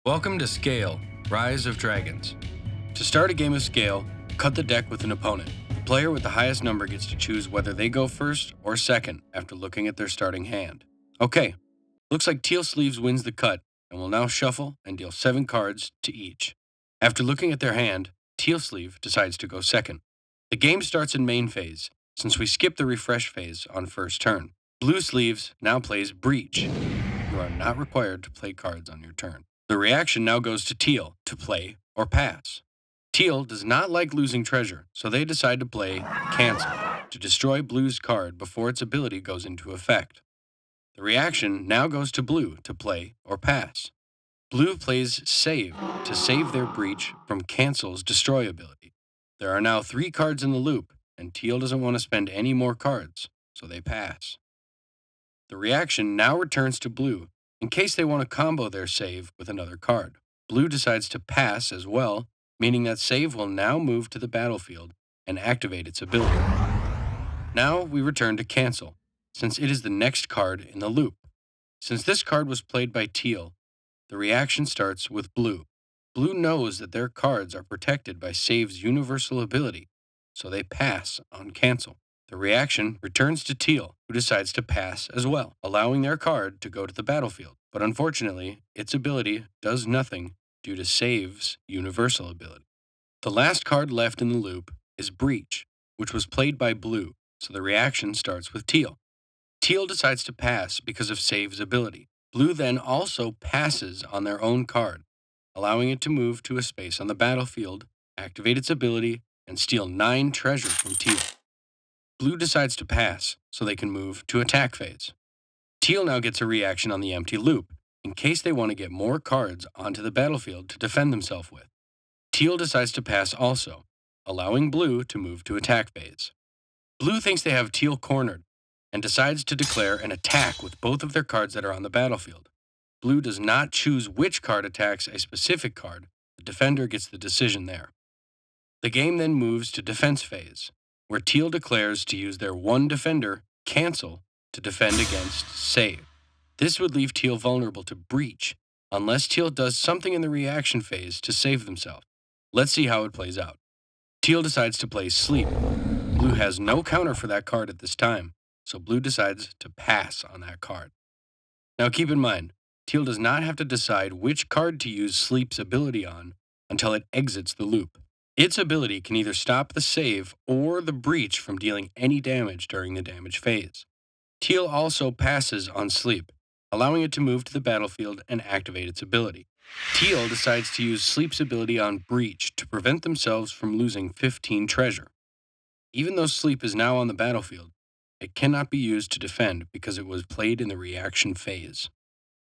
Welcome to Scale, Rise of Dragons. To start a game of Scale, cut the deck with an opponent. The player with the highest number gets to choose whether they go first or second after looking at their starting hand. Okay, looks like Teal Sleeves wins the cut and will now shuffle and deal 7 cards to each. After looking at their hand, Teal Sleeve decides to go second. The game starts in main phase, since we skipped the refresh phase on first turn. Blue Sleeves now plays Breach. You are not required to play cards on your turn. The reaction now goes to Teal to play or pass. Teal does not like losing treasure, so they decide to play Cancel to destroy Blue's card before its ability goes into effect. The reaction now goes to Blue to play or pass. Blue plays Save to save their Breach from Cancel's Destroy ability. There are now 3 cards in the loop, and Teal doesn't want to spend any more cards, so they pass. The reaction now returns to Blue in case they want to combo their save with another card. Blue decides to pass as well, meaning that save will now move to the battlefield and activate its ability. Now we return to Cancel, since it is the next card in the loop. Since this card was played by Teal, the reaction starts with Blue. Blue knows that their cards are protected by Save's universal ability, so they pass on Cancel. The reaction returns to Teal, who decides to pass as well, allowing their card to go to the battlefield. But unfortunately, its ability does nothing due to Save's universal ability. The last card left in the loop is Breach, which was played by Blue, so the reaction starts with Teal. Teal decides to pass because of Save's ability. Blue then also passes on their own card, allowing it to move to a space on the battlefield, activate its ability, and steal 9 treasure from Teal. Blue decides to pass, so they can move to attack phase. Teal now gets a reaction on the empty loop, in case they want to get more cards onto the battlefield to defend themselves with. Teal decides to pass also, allowing Blue to move to attack phase. Blue thinks they have Teal cornered, and decides to declare an attack with both of their cards that are on the battlefield. Blue does not choose which card attacks a specific card. The defender gets the decision there. The game then moves to defense phase, where Teal declares to use their one defender, Cancel, to defend against Save. This would leave Teal vulnerable to Breach, unless Teal does something in the reaction phase to save themselves. Let's see how it plays out. Teal decides to play Sleep. Blue has no counter for that card at this time, so Blue decides to pass on that card. Now keep in mind, Teal does not have to decide which card to use Sleep's ability on until it exits the loop. Its ability can either stop the save or the breach from dealing any damage during the damage phase. Teal also passes on Sleep, allowing it to move to the battlefield and activate its ability. Teal decides to use Sleep's ability on Breach to prevent themselves from losing 15 treasure. Even though Sleep is now on the battlefield, it cannot be used to defend because it was played in the reaction phase.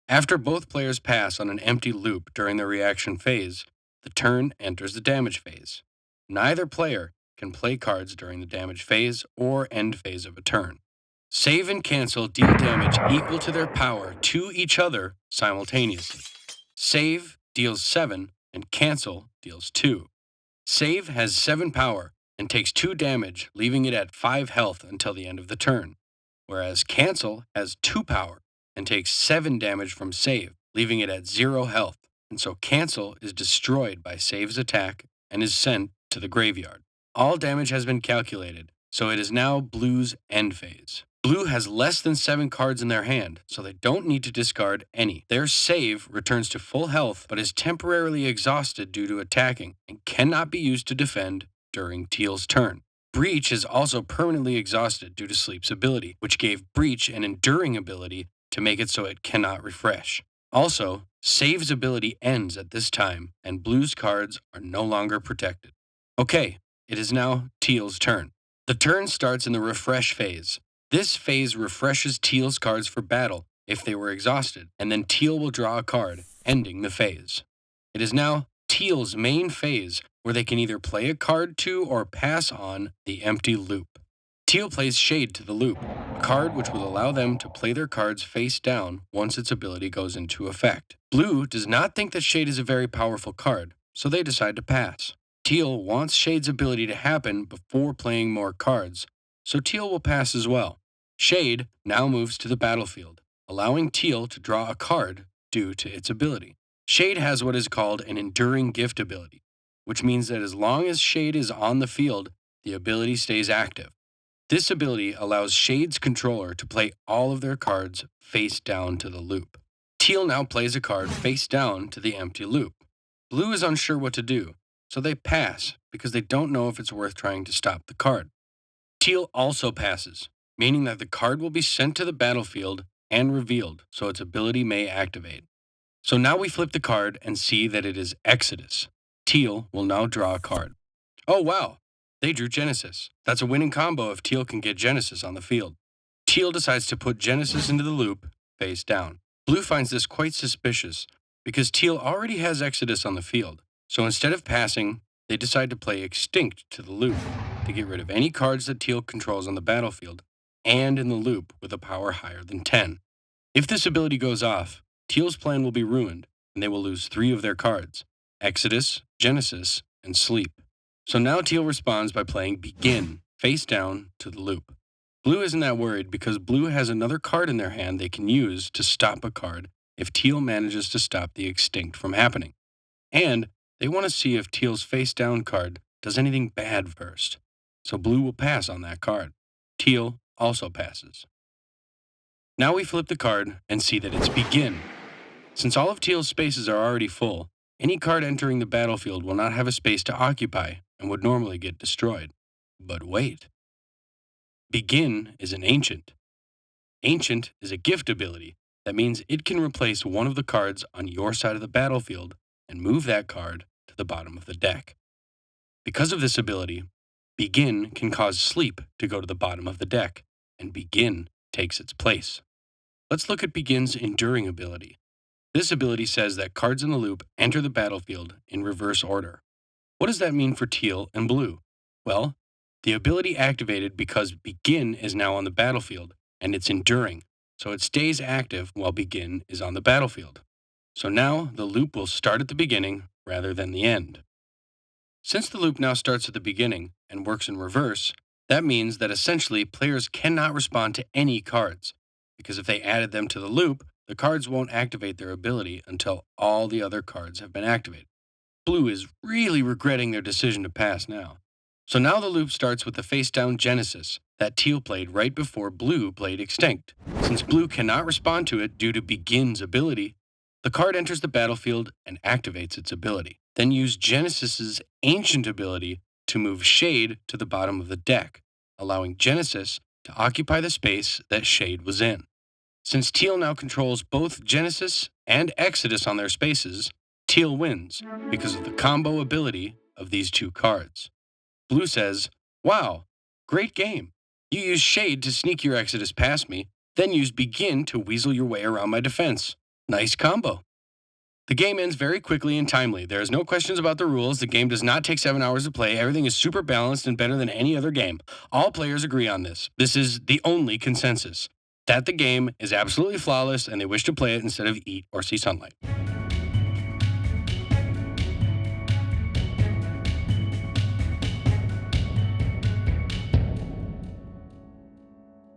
After both players pass on an empty loop during the reaction phase, the turn enters the damage phase. Neither player can play cards during the damage phase or end phase of a turn. Save and Cancel deal damage equal to their power to each other simultaneously. Save deals 7 and Cancel deals 2. Save has 7 power and takes 2 damage, leaving it at 5 health until the end of the turn, whereas Cancel has 2 power and takes 7 damage from Save, leaving it at 0 health, and so Cancel is destroyed by Save's attack and is sent to the graveyard. All damage has been calculated, so it is now Blue's end phase. Blue has less than 7 cards in their hand, so they don't need to discard any. Their Save returns to full health, but is temporarily exhausted due to attacking, and cannot be used to defend during Teal's turn. Breach is also permanently exhausted due to Sleep's ability, which gave Breach an enduring ability to make it so it cannot refresh. Also, Save's ability ends at this time, and Blue's cards are no longer protected. Okay, it is now Teal's turn. The turn starts in the refresh phase. This phase refreshes Teal's cards for battle if they were exhausted, and then Teal will draw a card, ending the phase. It is now Teal's main phase, where they can either play a card to or pass on the empty loop. Teal plays Shade to the loop, a card which will allow them to play their cards face down once its ability goes into effect. Blue does not think that Shade is a very powerful card, so they decide to pass. Teal wants Shade's ability to happen before playing more cards, so Teal will pass as well. Shade now moves to the battlefield, allowing Teal to draw a card due to its ability. Shade has what is called an enduring gift ability, which means that as long as Shade is on the field, the ability stays active. This ability allows Shade's controller to play all of their cards face down to the loop. Teal now plays a card face down to the empty loop. Blue is unsure what to do, so they pass because they don't know if it's worth trying to stop the card. Teal also passes, meaning that the card will be sent to the battlefield and revealed, so its ability may activate. So now we flip the card and see that it is Exodus. Teal will now draw a card. Oh wow, they drew Genesis. That's a winning combo if Teal can get Genesis on the field. Teal decides to put Genesis into the loop, face down. Blue finds this quite suspicious because Teal already has Exodus on the field. So instead of passing, they decide to play Extinct to the loop to get rid of any cards that Teal controls on the battlefield and in the loop with a power higher than 10. If this ability goes off, Teal's plan will be ruined and they will lose 3 of their cards: Exodus, Genesis, and Sleep. So now Teal responds by playing Begin, face down to the loop. Blue isn't that worried because Blue has another card in their hand they can use to stop a card if Teal manages to stop the Extinct from happening. And they want to see if Teal's face down card does anything bad first. So Blue will pass on that card. Teal also passes. Now we flip the card and see that it's Begin. Since all of Teal's spaces are already full, any card entering the battlefield will not have a space to occupy and would normally get destroyed. But wait. Begin is an Ancient. Ancient is a gift ability. That means it can replace one of the cards on your side of the battlefield and move that card to the bottom of the deck. Because of this ability, Begin can cause Sleep to go to the bottom of the deck, and Begin takes its place. Let's look at Begin's enduring ability. This ability says that cards in the loop enter the battlefield in reverse order. What does that mean for Teal and Blue? Well, the ability activated because Begin is now on the battlefield, and it's enduring, so it stays active while Begin is on the battlefield. So now the loop will start at the beginning rather than the end. Since the loop now starts at the beginning and works in reverse, that means that essentially players cannot respond to any cards, because if they added them to the loop, the cards won't activate their ability until all the other cards have been activated. Blue is really regretting their decision to pass now. So now the loop starts with the face down Genesis that Teal played right before Blue played Extinct. Since Blue cannot respond to it due to Begin's ability, the card enters the battlefield and activates its ability. Then use Genesis's Ancient ability to move Shade to the bottom of the deck, allowing Genesis to occupy the space that Shade was in. Since Teal now controls both Genesis and Exodus on their spaces, Teal wins because of the combo ability of these two cards. Blue says, "Wow, great game. You used Shade to sneak your Exodus past me, then used Begin to weasel your way around my defense. Nice combo." The game ends very quickly and timely. There is no questions about the rules. The game does not take 7 hours to play. Everything is super balanced and better than any other game. All players agree on this. This is the only consensus. That the game is absolutely flawless and they wish to play it instead of eat or see sunlight.